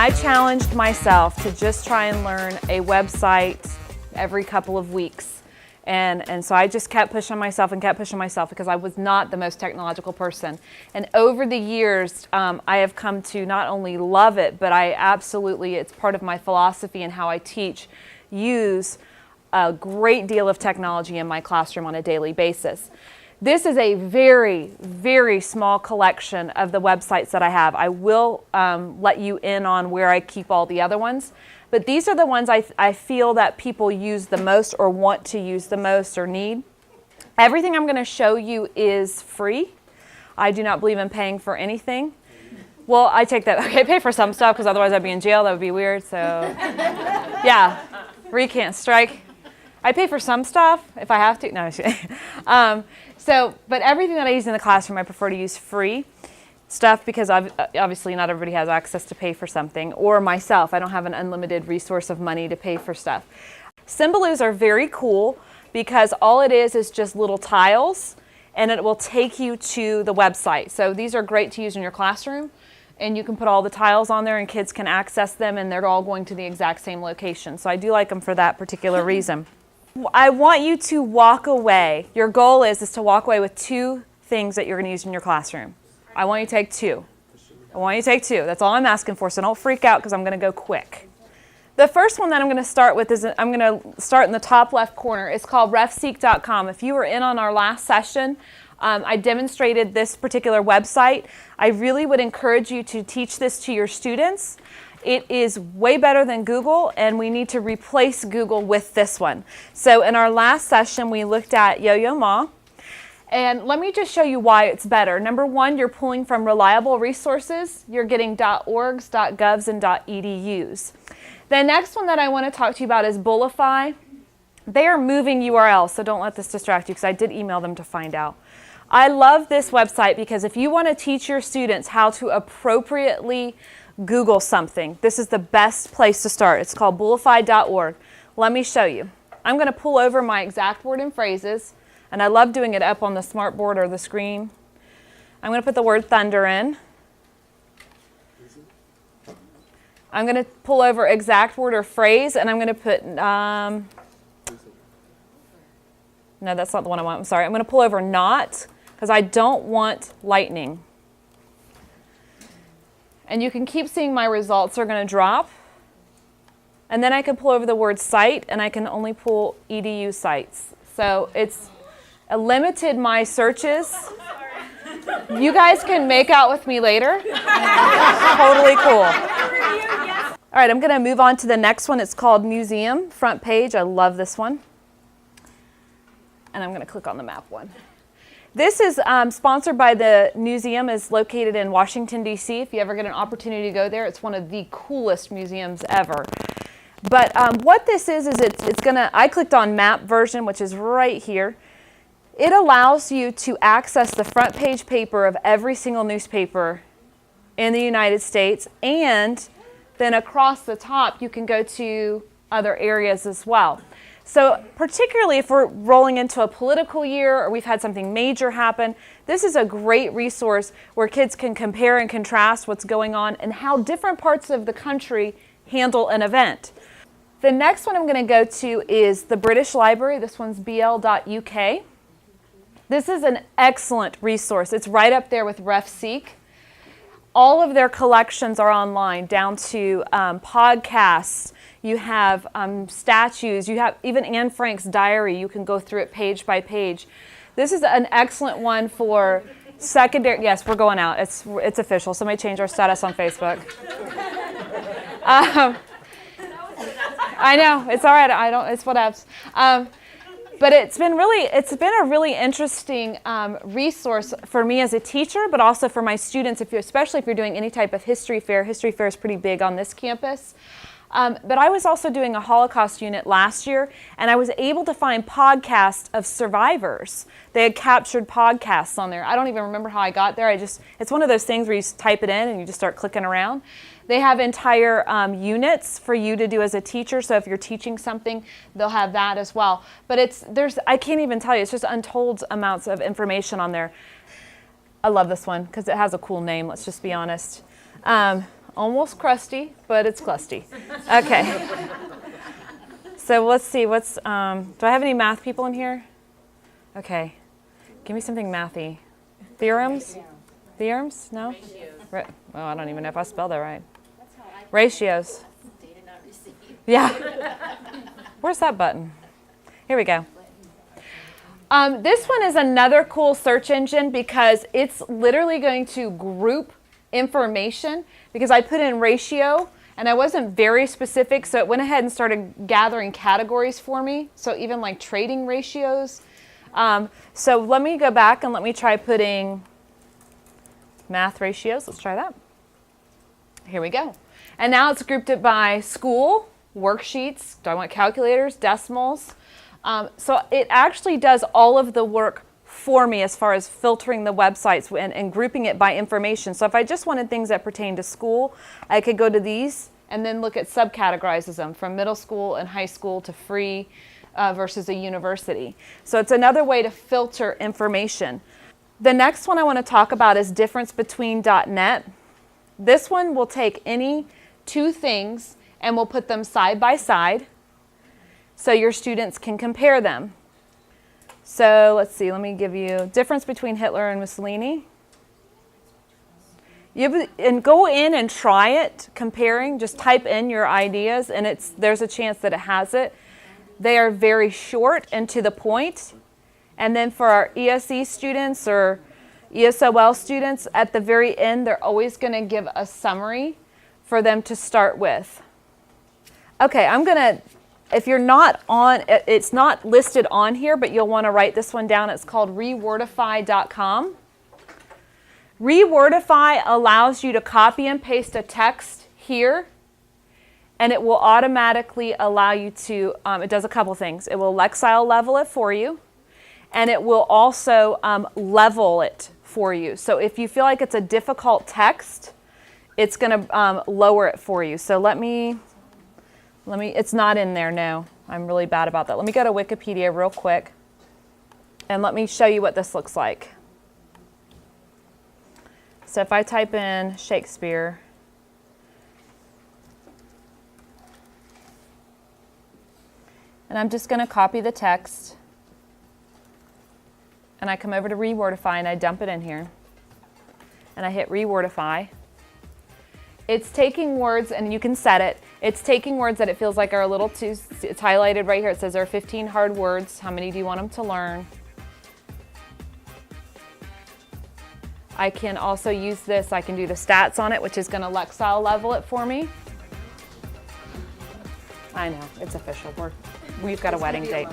I challenged myself to just try and learn a website every couple of weeks. And so I just kept pushing myself because I was not the most technological person. And over the years, I have come to not only love it, but I absolutely, it's part of my philosophy and how I teach, use a great deal of technology in my classroom on a daily basis. This is a very, very small collection of the websites that I have. I will let you in on where I keep all the other ones. But these are the ones I feel that people use the most or want to use the most or need. Everything I'm going to show you is free. I do not believe in paying for anything. Well, I take that. Okay, pay for some stuff because otherwise I'd be in jail. That would be weird. So, yeah, free can't strike. I pay for some stuff if I have to. No, but everything that I use in the classroom, I prefer to use free stuff because obviously not everybody has access to pay for something, or myself, I don't have an unlimited resource of money to pay for stuff. Symboloos are very cool because all it is just little tiles and it will take you to the website. So these are great to use in your classroom and you can put all the tiles on there and kids can access them and they're all going to the exact same location. So I do like them for that particular reason. I want you to walk away. Your goal is to walk away with 2 things that you're going to use in your classroom. I want you to take 2. I want you to take 2. That's all I'm asking for, so don't freak out because I'm going to go quick. The first one that I'm going to start with is I'm going to start in the top left corner. It's called refseek.com. If you were in on our last session, I demonstrated this particular website. I really would encourage you to teach this to your students. It is way better than Google, and we need to replace Google with this one. So in our last session, we looked at Yo-Yo Ma. And let me just show you why it's better. Number 1, you're pulling from reliable resources. You're getting .orgs, .govs, and .edus. The next one that I want to talk to you about is Bullify. They are moving URLs, so don't let this distract you because I did email them to find out. I love this website because if you want to teach your students how to appropriately Google something, this is the best place to start. It's called bullify.org. Let me show you. I'm going to pull over my exact word and phrases. And I love doing it up on the smartboard or the screen. I'm going to put the word thunder in. I'm going to pull over exact word or phrase, and I'm going to put, no, that's not the one I want. I'm sorry. I'm going to pull over not, because I don't want lightning. And you can keep seeing my results are going to drop. And then I can pull over the word site, and I can only pull edu sites. So it's limited my searches. You guys can make out with me later. Totally cool. All right, I'm going to move on to the next one. It's called Museum, front page. I love this one. And I'm going to click on the map one. This is sponsored by the museum. Is located in Washington, D.C. If you ever get an opportunity to go there, it's one of the coolest museums ever. But what this is it's going to, I clicked on map version, which is right here. It allows you to access the front page paper of every single newspaper in the United States, and then across the top you can go to other areas as well. So particularly if we're rolling into a political year or we've had something major happen, this is a great resource where kids can compare and contrast what's going on and how different parts of the country handle an event. The next one I'm going to go to is the British Library. This one's bl.uk. This is an excellent resource. It's right up there with RefSeek. All of their collections are online, down to podcasts. You have statues. You have even Anne Frank's diary. You can go through it page by page. This is an excellent one for secondary. Yes, we're going out. It's official. Somebody change our status on Facebook. I know. It's all right. It's whatevs. But it's been a really interesting resource for me as a teacher, but also for my students, especially if you're doing any type of history fair. History fair is pretty big on this campus. But I was also doing a Holocaust unit last year, and I was able to find podcasts of survivors. They had captured podcasts on there. I don't even remember how I got there. It's one of those things where you type it in and you just start clicking around. They have entire units for you to do as a teacher, so if you're teaching something, they'll have that as well. But I can't even tell you, it's just untold amounts of information on there. I love this one because it has a cool name, let's just be honest. Almost crusty, but it's crusty. Okay. So let's see, do I have any math people in here? Okay. Give me something mathy. Theorems? Theorems? No? Well, I don't even know if I spelled that right. Ratios. Yeah. Where's that button? Here we go. This one is another cool search engine because it's literally going to group information, because I put in ratio and I wasn't very specific, so it went ahead and started gathering categories for me. So even like trading ratios. So let me go back and let me try putting math ratios. Let's try that. Here we go. And now it's grouped it by school, worksheets. Do I want calculators, decimals? So it actually does all of the work for me as far as filtering the websites and grouping it by information. So if I just wanted things that pertain to school, I could go to these and then look at subcategorizes them from middle school and high school to free versus a university. So it's another way to filter information. The next one I want to talk about is difference between .NET. This one will take any two things and we'll put them side by side so your students can compare them. So let's see, let me give you difference between Hitler and Mussolini. And go in and try it, comparing, just type in your ideas and there's a chance that it has it. They are very short and to the point. And then for our ESE students or ESOL students, at the very end, they're always going to give a summary for them to start with. Okay, if you're not on, it's not listed on here, but you'll want to write this one down. It's called rewordify.com. Rewordify allows you to copy and paste a text here, and it will automatically allow you to, it does a couple things. It will Lexile level it for you, and it will also level it for you. So if you feel like it's a difficult text, it's going to lower it for you. So let me, it's not in there, no. I'm really bad about that. Let me go to Wikipedia real quick, and let me show you what this looks like. So if I type in Shakespeare, and I'm just going to copy the text, and I come over to Rewordify and I dump it in here, and I hit Rewordify. It's taking words, and you can set it, it's taking words that it feels like are a little too, it's highlighted right here. It says there are 15 hard words. How many do you want them to learn? I can also use this, I can do the stats on it, which is going to Lexile level it for me. I know, it's official. We've got a wedding date.